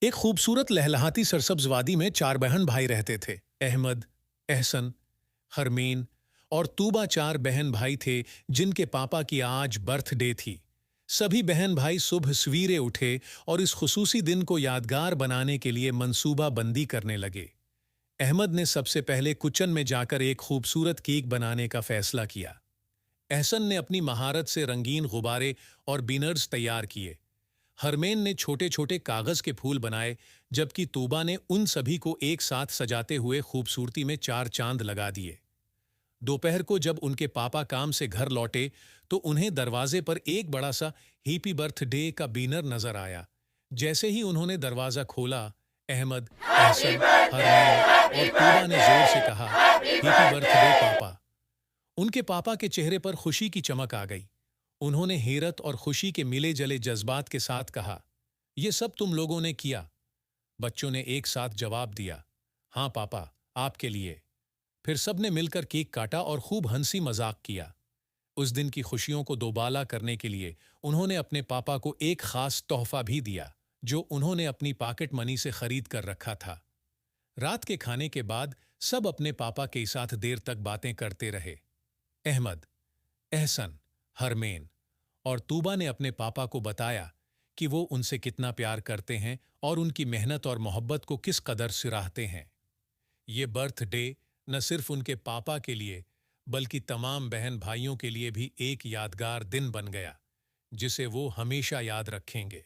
एक खूबसूरत लहलहाती सरसब्ज वादी में चार बहन भाई रहते थे। अहमद, एहसन, हरमीन और तूबा चार बहन भाई थे जिनके पापा की आज बर्थडे थी। सभी बहन भाई सुबह सवेरे उठे और इस खुसूसी दिन को यादगार बनाने के लिए मंसूबा बंदी करने लगे। अहमद ने सबसे पहले किचन में जाकर एक खूबसूरत केक बनाने का फैसला किया। एहसन ने अपनी महारत से रंगीन गुब्बारे और बीनर्स तैयार किए। हरमेन ने छोटे छोटे कागज के फूल बनाए, जबकि तूबा ने उन सभी को एक साथ सजाते हुए खूबसूरती में चार चांद लगा दिए। दोपहर को जब उनके पापा काम से घर लौटे तो उन्हें दरवाजे पर एक बड़ा सा हैप्पी बर्थडे का बैनर नजर आया। जैसे ही उन्होंने दरवाजा खोला, अहमद, एहसन, हरमेन और तूबा ने जोर से कहा, हैप्पी बर्थडे पापा। उनके पापा के चेहरे पर खुशी की चमक आ गई। उन्होंने हैरत और खुशी के मिले जले जज्बात के साथ कहा, यह सब तुम लोगों ने किया? बच्चों ने एक साथ जवाब दिया, हाँ पापा, आपके लिए। फिर सबने मिलकर केक काटा और खूब हंसी मजाक किया। उस दिन की खुशियों को दोबाला करने के लिए उन्होंने अपने पापा को एक खास तोहफा भी दिया, जो उन्होंने अपनी पॉकेट मनी से खरीद कर रखा था। रात के खाने के बाद सब अपने पापा के साथ देर तक बातें करते रहे। अहमद, एहसन, हरमेन और तूबा ने अपने पापा को बताया कि वो उनसे कितना प्यार करते हैं और उनकी मेहनत और मोहब्बत को किस कदर सराहते हैं। ये बर्थडे न सिर्फ उनके पापा के लिए बल्कि तमाम बहन भाइयों के लिए भी एक यादगार दिन बन गया, जिसे वो हमेशा याद रखेंगे।